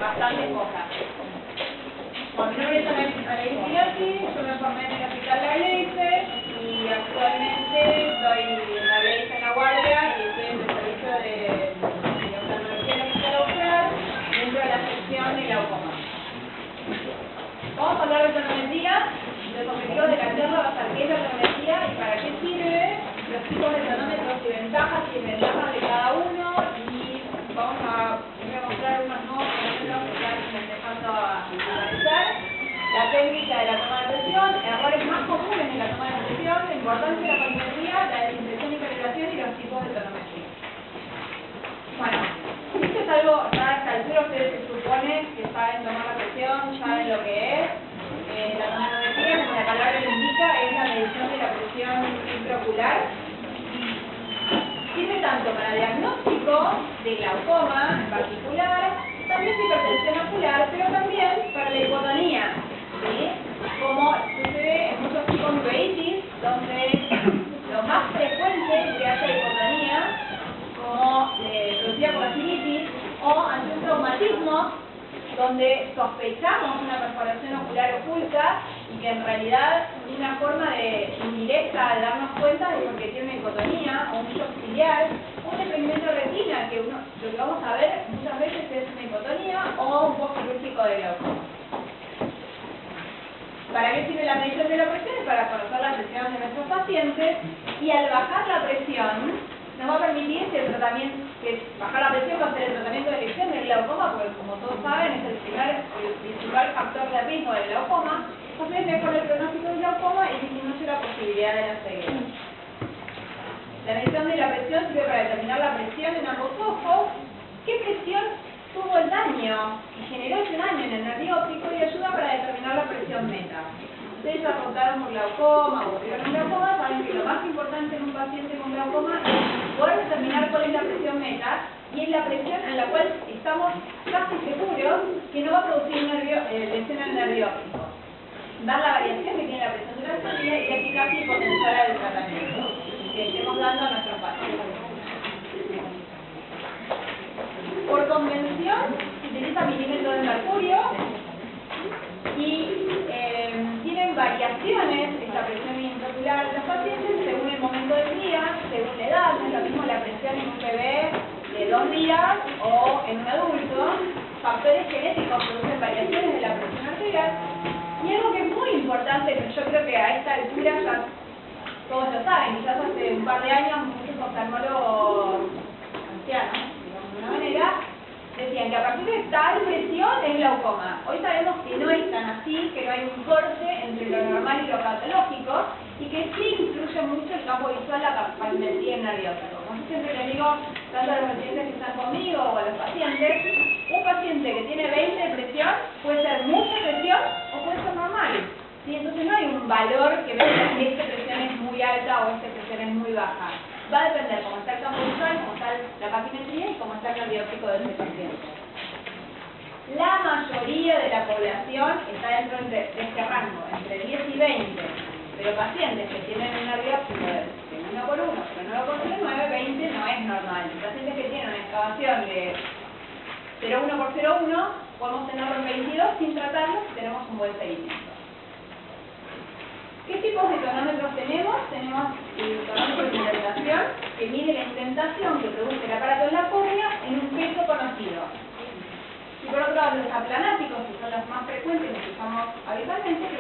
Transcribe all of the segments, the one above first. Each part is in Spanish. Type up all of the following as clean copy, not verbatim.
bastantes cosas. Bueno, mi nombre es Ana Iglesias, yo me formé en el Hospital La Leice y actualmente estoy en La Leice en La Guardia y estoy en el servicio de oftalmología en el Hospital Austral dentro de la sección de glaucoma. Vamos a hablar de tonometría. Los objetivos de la charla va a ser qué es la tonometría y para qué sirve, los tipos de tonómetros y ventajas y desventajas de cada uno, y vamos a mostrar unos nuevos tonómetros que están empezando a aparecer, la técnica de la toma de presión, errores más comunes en la toma de presión, la importancia de la tonometría, la desinfección y calibración y los tipos de tonometría. Bueno, esto es algo, ya a esta altura ustedes se supone que saben tomar la presión, saben lo que es. La tonometría, como la palabra lo indica, es la medición de la presión intraocular. Sirve tanto para diagnóstico de glaucoma en particular, también de hipertensión ocular, pero también para la hipotonía, ¿sí? Como sucede en muchos tipos de uveitis, donde lo más frecuente es que haya hipotonía, como producida por la vasculitis, o ante un traumatismo, donde sospechamos una perforación ocular oculta y que en realidad una forma de indirecta de darnos cuenta de porque tiene una hipotonía o un shock ciliar, un desprendimiento de retina, que lo que vamos a ver muchas veces es una hipotonía o un post quirúrgico de glaucoma. ¿Para qué sirve la medición de la presión? Para conocer la presión de nuestros pacientes, y al bajar la presión nos va a permitir que bajar la presión va a ser el tratamiento de elección del glaucoma, porque como todos saben es el principal factor de riesgo del glaucoma. Entonces mejora el pronóstico del glaucoma y disminuye la posibilidad de la ceguera. La medición de la presión sirve para determinar la presión en ambos ojos, qué presión tuvo el daño y generó ese daño en el nervio óptico, y ayuda para determinar la presión meta. Ustedes ya contaron un glaucoma o tuvieron un glaucoma, saben que lo más importante en un paciente con glaucoma es poder determinar cuál es la presión meta, y es la presión en la cual estamos casi seguros que no va a producir lesión al nervio óptico. Dar la variación que tiene la presión de la arteria y la eficacia y potencial del tratamiento que estemos dando a nuestros pacientes. Por convención se utiliza milímetros de mercurio y tienen variaciones esta presión intraocular de los pacientes según el momento del día, según la edad. No es lo mismo la presión en un bebé de 2 días o en un adulto. Factores genéticos producen variaciones de la presión arterial. Y algo que es muy importante, pero yo creo que a esta altura ya todos lo saben, quizás hace un par de años muchos oftalmólogos ancianos, digamos de una manera, decían que a partir de tal presión es glaucoma. Hoy sabemos que no es tan así, que no hay un corte entre lo normal y lo patológico, y que sí influye mucho el campo visual, la patimetría nerviosa. Como yo siempre les digo, tanto a los pacientes que están conmigo o a los pacientes, un paciente que tiene 20 de presión puede ser mucha presión o puede ser normal. ¿Sí? Entonces no hay un valor que vea que esta presión es muy alta o esta presión es muy baja. Va a depender cómo está el campo visual, cómo está la patimetría y cómo está el nervio óptico de ese paciente. La mayoría de la población está dentro de este rango, entre 10 y 20, pero pacientes que tienen un nervio óptico de 1 por 1, pero 9 por 9, 20 no es normal. Pacientes que tienen una excavación de 0,1 por 0,1, podemos tenerlo en 22 sin tratarlo si tenemos un buen seguimiento. ¿Qué tipos de tonómetros tenemos? Tenemos el tonómetro de indentación, que mide la indentación que produce el aparato en la córnea en un peso conocido. Y por otro lado, los aplanáticos, que son los más frecuentes, los que usamos habitualmente,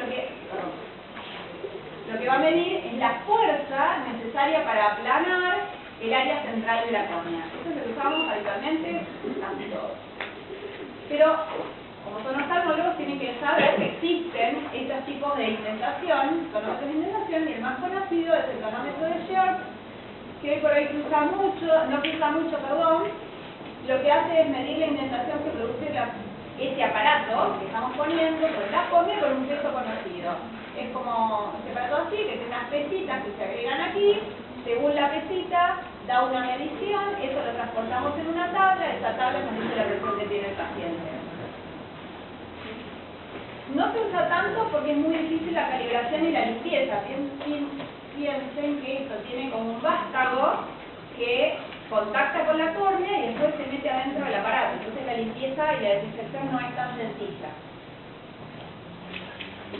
lo que va a medir es la fuerza necesaria para aplanar el área central de la córnea. Eso es lo que usamos habitualmente, casi todos. Pero como son oftalmólogos, tienen que saber que existen estos tipos de indentación, tonómetros de indentación, y el más conocido es el tonómetro de Short, que hoy por hoy no se usa mucho, lo que hace es medir la indentación que produce ese aparato que estamos poniendo sobre la córnea con un peso conocido. Es como este aparato así, que tiene unas pesitas que se agregan aquí, según la pesita da una medición, eso lo transportamos en una tabla, esa tabla nos dice la presión que tiene el paciente. No se usa tanto porque es muy difícil la calibración y la limpieza. Piensen que esto tiene como un vástago que contacta con la córnea y después se mete adentro del aparato. Entonces la limpieza y la desinfección no es tan sencilla.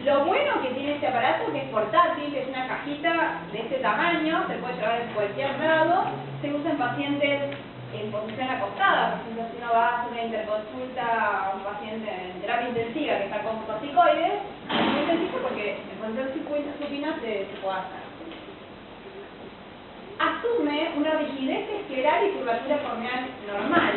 Lo bueno que tiene este aparato, que es portátil, es una cajita de este tamaño, se puede llevar en cualquier lado, se usa en pacientes en posición acostada. Por ejemplo, si uno va a hacer una interconsulta a un paciente en terapia intensiva que está con corticoides, es muy sencillo porque en posición supina se puede hacer. Asume una rigidez escleral y curvatura corneal normal,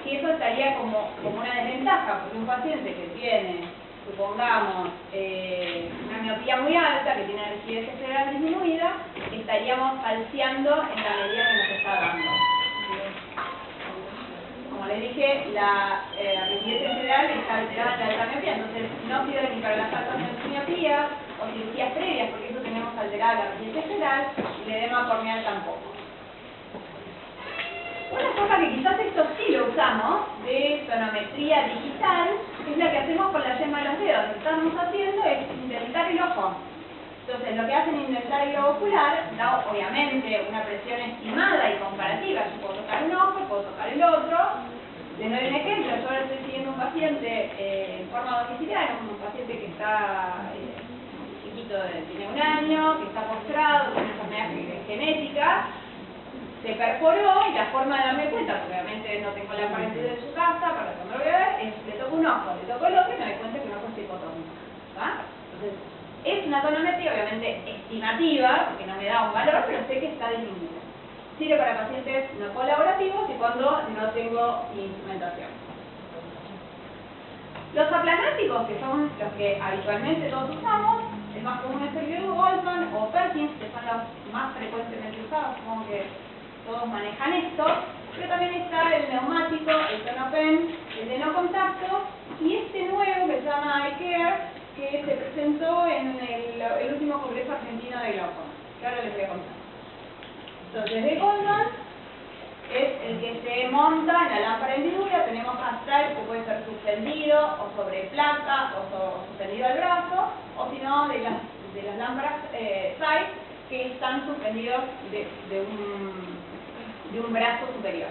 que eso estaría como una desventaja, porque un paciente que tiene, supongamos, una miopía muy alta, que tiene rigidez escleral disminuida, estaríamos falseando en la medida que nos está dando. Como les dije, la rigidez escleral está alterada en la alta miopía, entonces no sirve ni para las altas miopías o cirugías previas, porque eso tenemos alterada la rigidez escleral, y el edema corneal tampoco. Una cosa que quizás esto sí lo usamos, de tonometría digital, es la que hacemos con la yema de los dedos. Lo que estamos haciendo es intentar el ojo. Entonces, lo que hacen intentar el globo ocular da obviamente una presión estimada y comparativa. Yo puedo tocar un ojo, puedo tocar el otro. Les doy un ejemplo. Yo ahora estoy siguiendo un paciente en forma domiciliaria, un paciente que está chiquito, tiene 1 año, que está postrado, tiene enfermedades genéticas. Se perforó y la forma de darme cuenta, porque obviamente no tengo la pared de su casa, para cuando lo voy a ver, es le toco un ojo, le toco el otro y me doy cuenta que un ojo es hipotónico. Entonces, es una tonometría obviamente estimativa, porque no me da un valor, pero sé que está disminuida. Sirve para pacientes no colaborativos y cuando no tengo instrumentación. Los aplanáticos, que son los que habitualmente todos usamos, el más común es el Goldman o Perkins, que son los más frecuentemente usados, supongo que todos manejan esto, pero también está el neumático, el Tonopen, el de no contacto, y este nuevo que se llama iCare, que se presentó en el último Congreso Argentino de Glaucoma, que ahora les voy a contar. Entonces, de Goldman es el que se monta en la lámpara hendidura. Tenemos astral, que puede ser suspendido o sobre placa o suspendido al brazo, o si no, de las lámparas side, que están suspendidos de un brazo superior.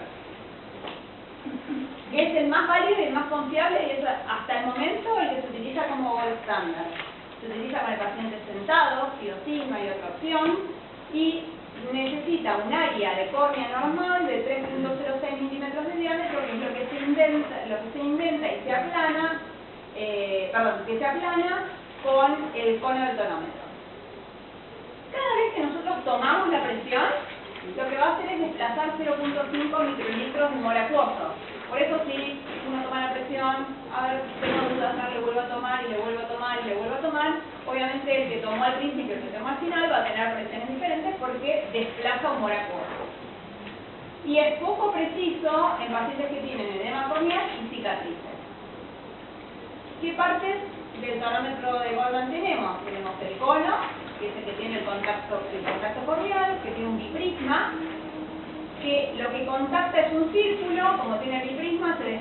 Que es el más válido y el más confiable, y es hasta el momento el que se utiliza como gold estándar. Se utiliza con el paciente sentado, sí o sí, no hay otra opción, y necesita un área de córnea normal de 3.06 milímetros de diámetro, que es lo que se indenta y se aplana, que se aplana con el cono del tonómetro. Cada vez que nosotros tomamos la presión, lo que va a hacer es desplazar 0.5 microlitros de humor acuoso. Por eso si uno toma la presión, a ver, tengo dudas, le vuelvo a tomar y le vuelvo a tomar y le vuelvo a tomar, obviamente el que tomó al principio y el que tomó al final va a tener presiones diferentes porque desplaza humor acuoso. Y es poco preciso en pacientes que tienen edema corneal y cicatrices. ¿Qué partes del tonómetro de Goldman tenemos? Tenemos el cono, que es el que tiene el contacto corneal, que tiene un biprisma, que lo que contacta es un círculo. Como tiene el biprisma, se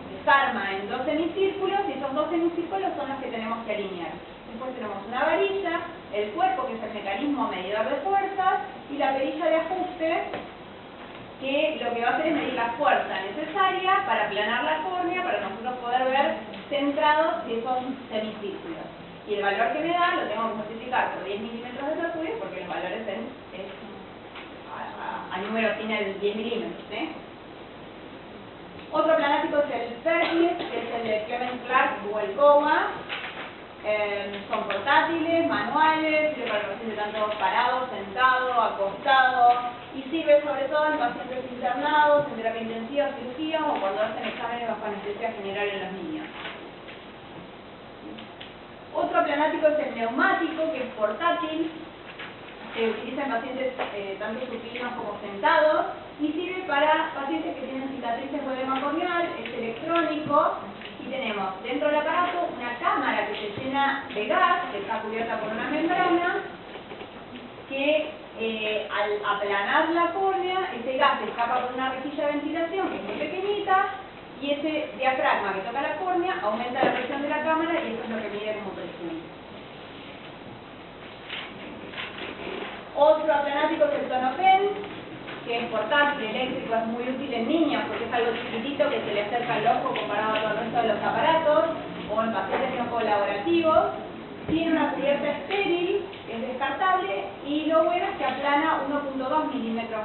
desarma en 2 semicírculos, y esos 2 semicírculos son los que tenemos que alinear. Después tenemos una varilla, el cuerpo, que es el mecanismo medidor de fuerzas, y la perilla de ajuste, que lo que va a hacer es medir la fuerza necesaria para aplanar la córnea, para nosotros poder ver centrados esos semicírculos. Y el valor que me da lo tengo que multiplicar por 10 milímetros de mercurio, porque los valores a número final 10 milímetros. Otro aplanático es el Perkins, que es el de Clement Clark o el COA. Son portátiles, manuales, sirve para pacientes tanto parado, sentado, acostado, y sirve sobre todo en pacientes internados, en terapia intensiva, cirugía, o cuando hacen exámenes bajo anestesia general en los niños. Otro aplanático es el neumático, que es portátil, se utiliza en pacientes tanto supinos como sentados, y sirve para pacientes que tienen cicatrices o edema corneal. Es electrónico, y tenemos dentro del aparato una cámara que se llena de gas, que está cubierta por una membrana, que al aplanar la córnea, ese gas escapa por una rejilla de ventilación que es muy pequeñita, y ese diafragma que toca la córnea aumenta la presión de la cámara, y eso es lo que mide como presión. Otro aplanático es el Tonopen, que es portátil, eléctrico, es muy útil en niños porque es algo chiquitito que se le acerca al ojo comparado a todo el resto de los aparatos, o en pacientes no colaborativos. Tiene una cubierta estéril, que es descartable, y lo bueno es que aplana 1.2 milímetros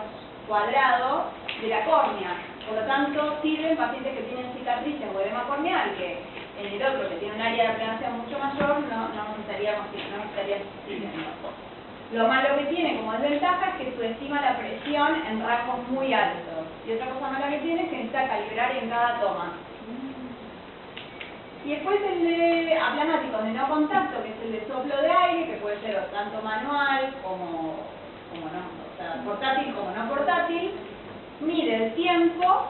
cuadrados de la córnea. Por lo tanto, sirve en pacientes que tienen cicatrices o edema corneal, que en el otro, que tiene un área de aplanación mucho mayor, no estaría sirviendo. Lo malo que tiene como desventaja es que subestima la presión en rangos muy altos. Y otra cosa mala que tiene es que necesita calibrar en cada toma. Y después el de aplanáticos de no contacto, que es el de soplo de aire, que puede ser tanto manual como no, o sea, portátil como no portátil, mide el tiempo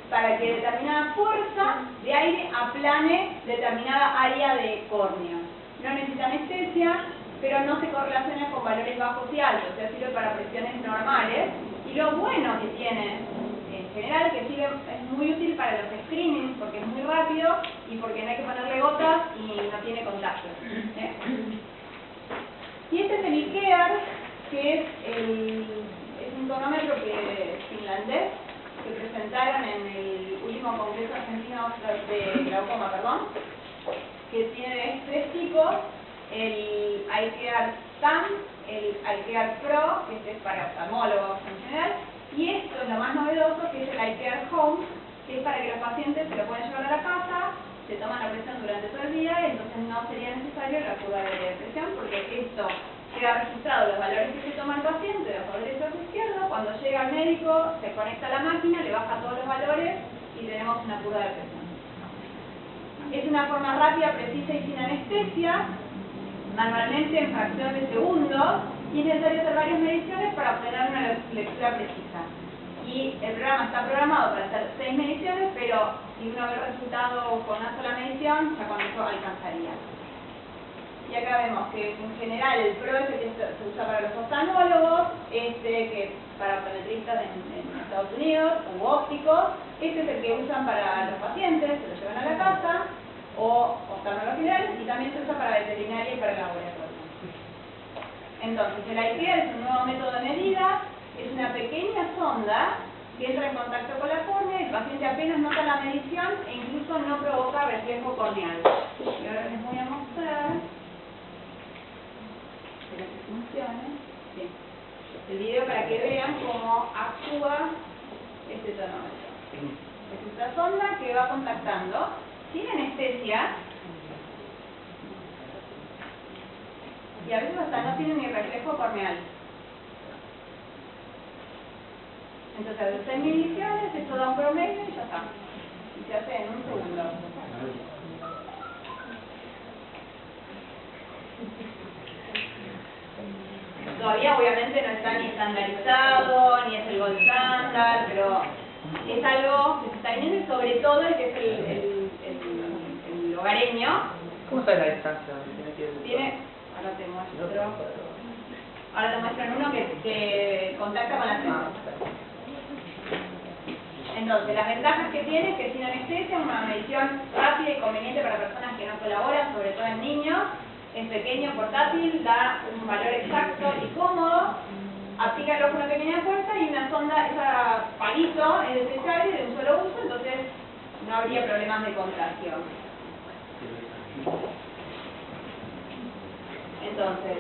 para que determinada fuerza de aire aplane determinada área de córnea. No necesita anestesia, pero no se correlaciona con valores bajos y altos, o sea, sirve para presiones normales. Y lo bueno que tiene, en general, que sirve, es muy útil para los screenings, porque es muy rápido y porque no hay que ponerle gotas y no tiene contacto. Y este es el IKEA, que es un tonómetro finlandés, que presentaron en el último Congreso Argentino de Glaucoma, que tiene tres tipos: el IKEA SAM, el IKEA Pro, que es para oftalmólogos en general, y esto es lo más novedoso, que es el IKEA Home, que es para que los pacientes se lo pueden llevar a la casa, se toman la presión durante todo el día, y entonces no sería necesario la curva de presión, porque esto queda registrado los valores que se toma el paciente, de ojo derecho a izquierdo. Cuando llega al médico, se conecta a la máquina, le baja todos los valores y tenemos una curva de presión. Es una forma rápida, precisa y sin anestesia, manualmente en fracción de segundos, y es necesario hacer varias mediciones para obtener una lectura precisa. Y el programa está programado para hacer 6 mediciones, pero si uno ve el resultado con una sola medición, ya con eso alcanzaría. Y acá vemos que en general el Pro es el que se usa para los oftalmólogos, que para optometristas en Estados Unidos, u ópticos. Este es el que usan para los pacientes, se lo llevan a la casa, o oftalmólogos generales, y también se usa para veterinaria y para laboratorio. Entonces, el IKEA es un nuevo método de medida, es una pequeña sonda que entra en contacto con la córnea, el paciente apenas nota la medición e incluso no provoca reflejo corneal. Y ahora les voy a mostrar, espero que funcione, bien, el video para que vean cómo actúa este tonómetro. Es esta sonda que va contactando sin anestesia, y a veces hasta no tiene ni reflejo corneal. Entonces, de 6 mediciones, esto da un promedio y ya está. Y se hace en un segundo. Todavía, obviamente, no está ni estandarizado, ni es el gold standard, pero es algo que se está viniendo, y sobre todo el que es el hogareño. ¿Cómo sabe la distancia? Tiene, ahora te muestro. Ahora te muestro en uno que contacta con la célula. Entonces, las ventajas que tiene es que sin anestesia, una medición rápida y conveniente para personas que no colaboran, sobre todo en niños, es pequeño, portátil, da un valor exacto y cómodo, aplica el ojo una pequeña fuerza y una sonda, ese palito es desechable de un solo uso, entonces no habría problemas de contagio. Entonces,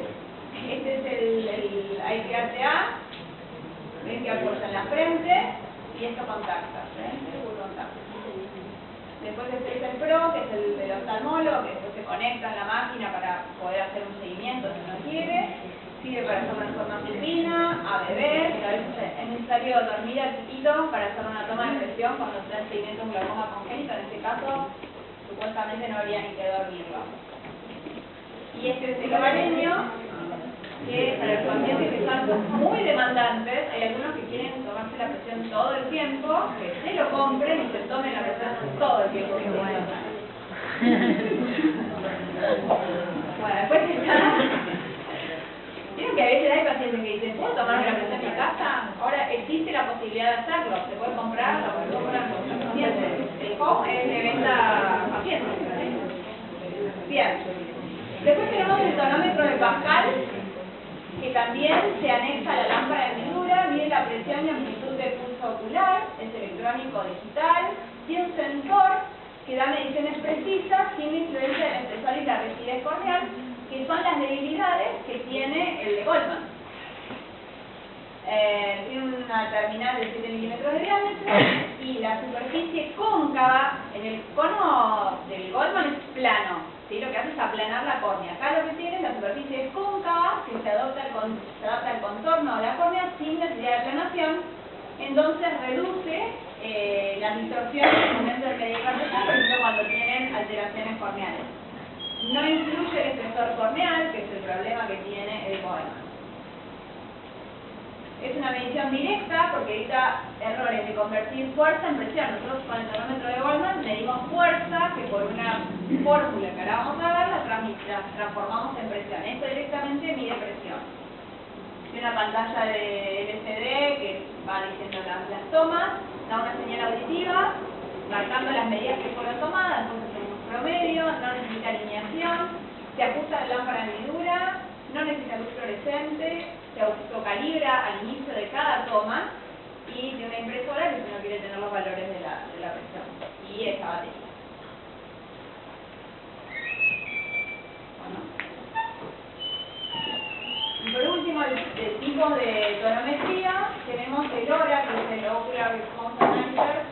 este es el IKEA, ven que apoya en la frente y esto contacta, frente o contacto. Después este es el Pro, que es el del oftalmólogo, que después se conecta en la máquina para poder hacer un seguimiento si uno quiere. Sirve para hacer una forma supina, a beber, que a veces es necesario dormir al chiquito para hacer una toma de presión cuando se da el seguimiento de un glaucoma congénito. En este caso, supuestamente no habría ni que dormirlo. Y este es el hogareño, que para los pacientes que son muy demandantes, hay algunos que quieren tomarse la presión todo el tiempo, que se lo compren y se tomen la presión todo el tiempo. Bueno, después está... Vieron que a veces hay pacientes que dicen, ¿puedo tomarme la presión en mi casa? Ahora existe la posibilidad de hacerlo, se puede comprar, lo puede comprar con los pacientes. El home es de venta a pacientes. Bien. Después tenemos el tonómetro de Pascal, que también se anexa a la lámpara de hendidura, mide la presión y amplitud del pulso ocular, es electrónico digital, tiene un sensor que da mediciones precisas sin influencia del espesor y la rigidez corneal, que son las debilidades que tiene el de Goldmann. Tiene una terminal de 7 milímetros de diámetro y la superficie cóncava en el cono del Goldmann es plano, ¿sí? Lo que hace es aplanar la córnea. Acá lo que tiene es la superficie es cóncava que se adapta al contorno de la córnea sin necesidad de aplanación, entonces reduce las distorsiones en el momento de medir la presión, por ejemplo cuando tienen alteraciones corneales. No incluye el espesor corneal, que es el problema que tiene el Goldmann. Es una medición directa porque evita errores de convertir fuerza en presión. Nosotros con el termómetro de Goldmann medimos fuerza que por una fórmula que ahora vamos a ver la transformamos en presión. Esto directamente mide presión. Tiene una pantalla de LCD que va diciendo las tomas, da una señal auditiva marcando las medidas que fueron tomadas, entonces tenemos promedio, no necesita alineación, se ajusta la lámpara de hendidura, no necesita luz fluorescente, se autocalibra al inicio de cada toma y tiene una impresora que si no quiere tener los valores de la presión y esta batería. Bueno. Y por último, de tipo de tonometría, tenemos el ORA, que es el Ocular Response Manager,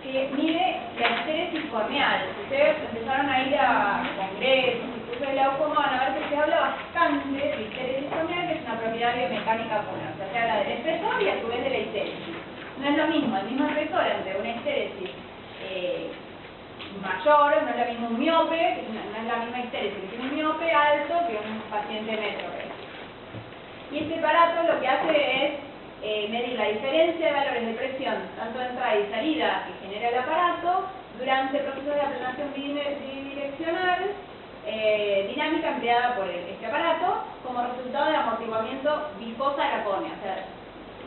que mide la estéresis corneal. Si ustedes empezaron a ir a congresos, incluso de glaucoma, van a ver que se habla bastante de estéresis corneal, que es una propiedad biomecánica corneal. O sea, se habla del espesor y a su vez de la estéresis. No es lo mismo, el mismo espesor entre una estéresis mayor, no es lo mismo un miope, no es la misma estéresis que tiene un miope alto que un paciente metrópeo. Y este aparato lo que hace es medir la diferencia de valores de presión, tanto de entrada y salida que genera el aparato, durante el proceso de aplanación bidireccional, dinámica empleada por este aparato, como resultado del amortiguamiento viscosa de la córnea. O sea,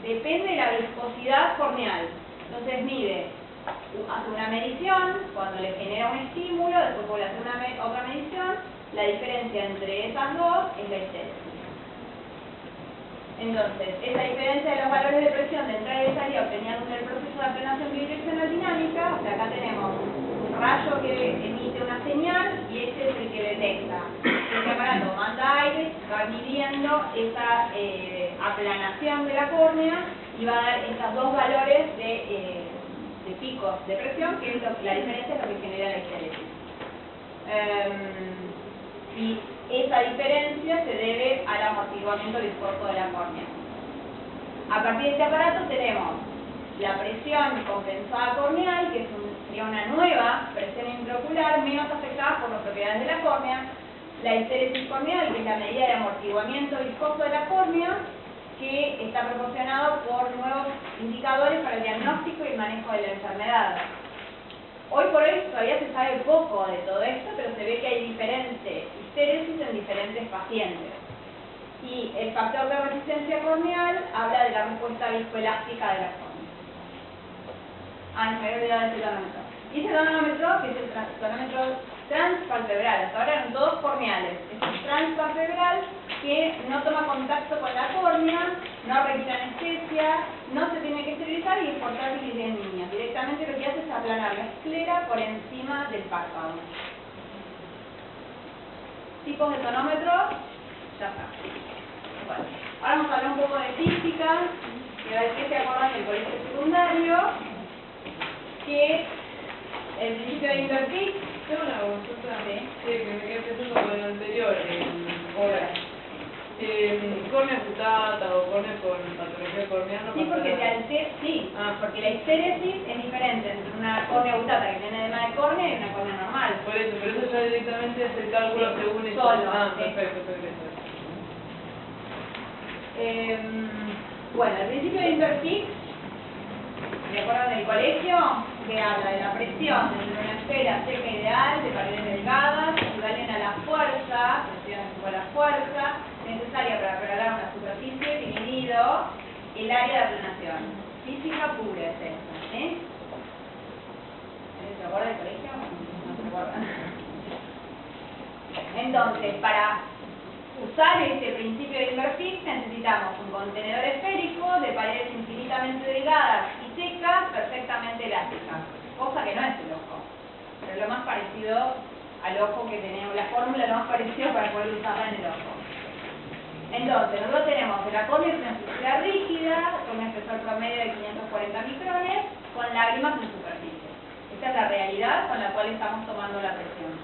depende de la viscosidad corneal. Entonces mide, hace una medición, cuando le genera un estímulo, después vuelve a hacer otra medición, la diferencia entre esas dos es la estéresis. Entonces, esa diferencia de los valores de presión de entrada y de salida obtenida durante el proceso de aplanación bidireccional dinámica, o sea, acá tenemos un rayo que emite una señal y este es el que detecta. Este aparato manda aire, va midiendo esa aplanación de la córnea y va a dar estos dos valores de picos de presión, que es la diferencia es lo que genera la estéresis. Y esa diferencia se debe al amortiguamiento viscoso de la córnea. A partir de este aparato tenemos la presión compensada corneal, que sería una nueva presión intraocular menos afectada por las propiedades de la córnea, la estéresis corneal, que es la medida de amortiguamiento viscoso de la córnea, que está proporcionado por nuevos indicadores para el diagnóstico y el manejo de la enfermedad. Hoy por hoy todavía se sabe poco de todo esto, pero se ve que hay diferente histéresis en diferentes pacientes. Y el factor de resistencia corneal habla de la respuesta viscoelástica de la córnea. Me había olvidado el tonómetro. Y ese tonómetro, que es el tonómetro transpalpebral, hasta ahora eran todos corneales. Es un transpalpebral que no toma contacto con la córnea, no requiere anestesia, no se tiene que esterilizar y es portátil y en niños. Directamente lo que hace es aplanar la esclera por encima del párpado. Tipos de tonómetro, ya está. Bueno, ahora vamos a hablar un poco de física, que a ver qué se acuerdan del colegio secundario, que el principio de Invertit. Tengo una consulta que me quedé pensando con el anterior, ahora. ¿Córnea acutata o córnea con patología corneal? Sí, porque la histéresis es diferente entre una córnea acutata que tiene edema de córnea y una córnea normal. Por eso, pero eso ya directamente es el cálculo según esto. Solo. Perfecto. Bueno, el principio de Invertit, ¿me acuerdan del colegio? Que habla de la presión entre una esfera seca ideal de paredes delgadas, equivalen a la fuerza, presión igual a la fuerza, necesaria para aplanar una superficie dividido el área de aplanación. Física pura es esta, ¿eh? ¿Se acuerda del colegio? No se acuerda. Entonces, para usar este principio de Inverfix necesitamos un contenedor esférico de paredes infinitamente delgadas y secas, perfectamente elásticas, cosa que no es el ojo, pero lo más parecido al ojo que tenemos, la fórmula lo más parecido para poder usarla en el ojo. Entonces, nosotros tenemos que la córnea es una estructura rígida, con un espesor promedio de 540 micrones, con lágrimas en superficie. Esta es la realidad con la cual estamos tomando la presión.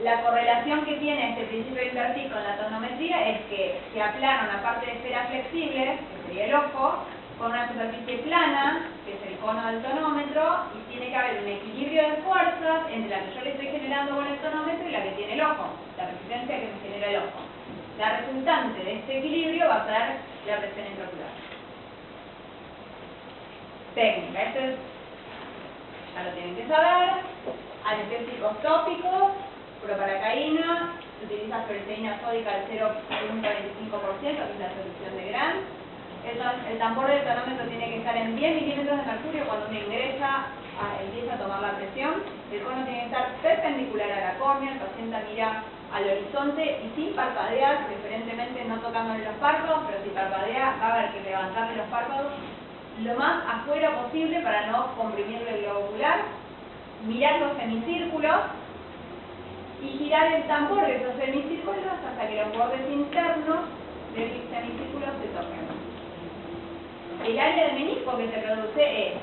La correlación que tiene este principio de Inverfix con la tonometría es que se aplana una parte de esfera flexible, que sería el ojo, con una superficie plana, que es el cono del tonómetro, y tiene que haber un equilibrio de fuerzas entre la que yo le estoy generando con el tonómetro y la que tiene el ojo, la resistencia que me genera el ojo. La resultante de este equilibrio va a ser la presión intraocular. Técnica, esto es, ya lo tienen que saber. Anestésicos tópicos, proparacaína, se utiliza fluoresceína sódica al 0.45%, que es la solución de Grant. El tambor del tonómetro tiene que estar en 10 milímetros de mercurio cuando uno empieza a tomar la presión. El cono tiene que estar perpendicular a la córnea, el paciente mira al horizonte y sin parpadear, preferentemente no tocándole los párpados, pero si parpadea va a haber que levantarle los párpados lo más afuera posible para no comprimirle el globo ocular. Mirar los semicírculos y girar el tambor de esos semicírculos hasta que los bordes internos del semicírculo se toquen. El área de menisco que se produce es,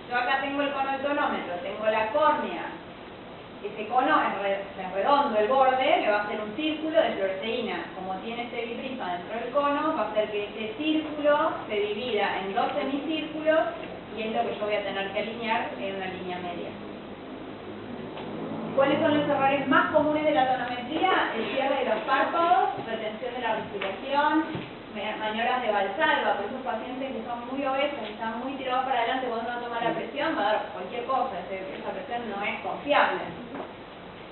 yo acá tengo el cono del tonómetro, tengo la córnea, ese cono es redondo, el borde, le va a hacer un círculo de fluoresceína. Como tiene este biprisma dentro del cono, va a hacer que ese círculo se divida en dos semicírculos y es lo que yo voy a tener que alinear en una línea media. ¿Cuáles son los errores más comunes de la tonometría? El cierre de los párpados, retención de la respiración, maniobras de Valsalva, por esos pacientes que son muy obesos y están muy tirados para adelante cuando uno toma la presión, va a dar cualquier cosa, esa presión no es confiable.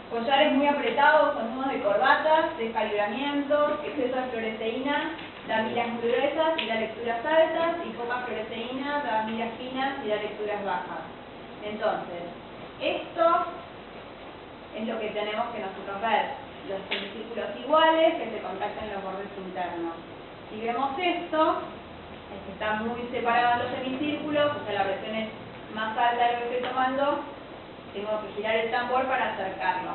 Collares muy apretados, con nudos de corbatas, descalibramiento, exceso de fluoresceína, da miras muy gruesas y da lecturas altas, y poca fluoresceína, da miras finas y da lecturas bajas. Entonces, esto es lo que tenemos que nosotros ver, los semicírculos iguales que se contactan en los bordes internos. Si vemos esto, es que están muy separados los semicírculos, o sea la presión es más alta de lo que estoy tomando, tengo que girar el tambor para acercarlo.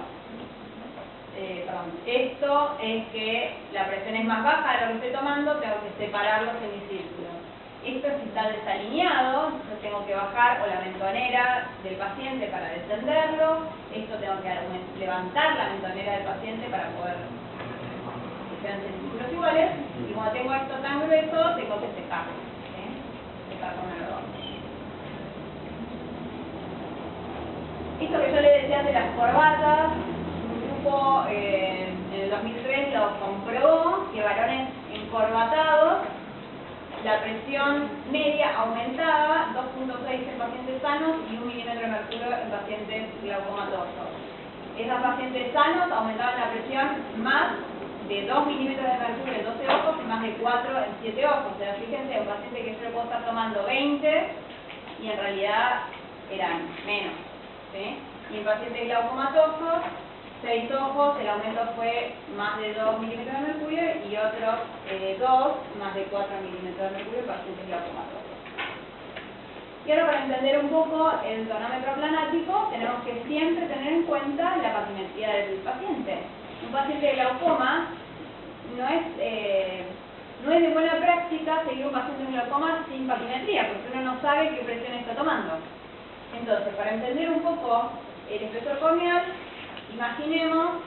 Esto es que la presión es más baja de lo que estoy tomando, tengo que separar los semicírculos. Esto si está desalineado, entonces tengo que bajar o la mentonera del paciente para descenderlo, esto tengo que levantar la mentonera del paciente para poder que sean semicírculos iguales, y cuando tengo esto tan grueso, tengo que secarlo, secar con algodón. Esto que yo les decía de las corbatas, un grupo en el 2003 lo comprobó, que varones encorbatados, la presión media aumentaba 2.6 en pacientes sanos y 1 milímetro de mercurio en pacientes glaucomatosos. Esos pacientes sanos aumentaban la presión más de 2 milímetros de mercurio en 12 ojos y más de 4 en 7 ojos. O sea, fíjense, un paciente que yo le puedo estar tomando 20 y en realidad eran menos. ¿Sí? Y en pacientes glaucomatosos, 6 ojos, el aumento fue más de 2 milímetros de mercurio y otros 2, más de 4 milímetros de mercurio en pacientes glaucomatosos. Y ahora para entender un poco el tonómetro planático, tenemos que siempre tener en cuenta la patimetría del paciente. Un paciente de glaucoma no es de buena práctica seguir un paciente de glaucoma sin patimetría, porque uno no sabe qué presión está tomando. Entonces, para entender un poco el espesor corneal, imaginemos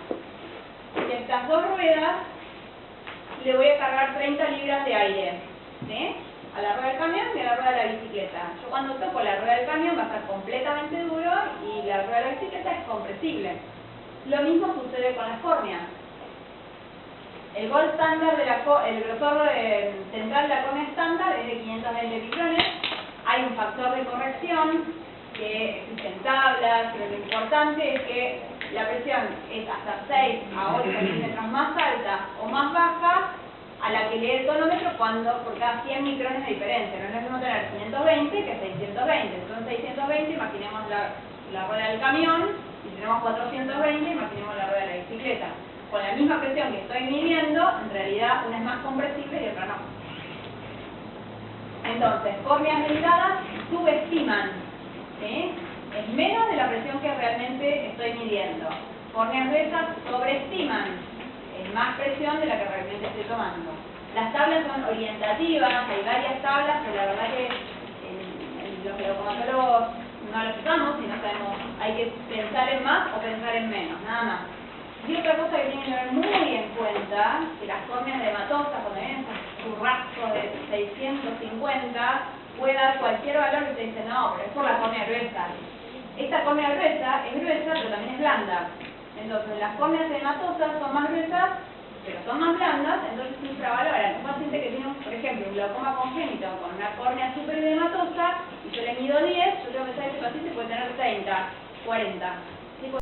que estas dos ruedas le voy a cargar 30 libras de aire, ¿sí? A la rueda del camión y a la rueda de la bicicleta. Yo cuando toco la rueda del camión va a estar completamente duro y la rueda de la bicicleta es compresible. Lo mismo sucede con las córneas. El gold estándar el grosor central de la córnea estándar es de 520 micrones. Hay un factor de corrección que existen tablas, pero lo importante es que la presión es hasta 6 a 8 milímetros más alta o más baja a la que lee el tonómetro por cada 100 micrones de diferencia. No es lo mismo tener 520 que 620. Son 620, imaginemos la rueda del camión, y si tenemos 420, imaginemos la rueda de la bicicleta. con la misma presión que estoy midiendo, en realidad una es más compresible y otra no. Entonces, córneas delgadas subestiman, ¿sí? Es menos de la presión que realmente estoy midiendo. Córneas gruesas sobreestiman, es más presión de la que realmente estoy tomando. Las tablas son orientativas, hay varias tablas, pero la verdad que los glaucomatólogos no las usamos y no sabemos, hay que pensar en más o pensar en menos, nada más. Y otra cosa que tienen que tener muy en cuenta, que las córneas de hematosa, cuando vienen su rastro de 650, puede dar cualquier valor que te dice, no, pero es por la córnea gruesa. Esta córnea gruesa es gruesa, pero también es blanda. Entonces, las córneas hematosas son más gruesas, pero son más blandas, entonces se infravaloran. Un paciente que tiene, por ejemplo, un glaucoma congénito con una córnea súper hematosa, y yo le mido 10, yo tengo que saber que ese paciente puede tener 30, 40.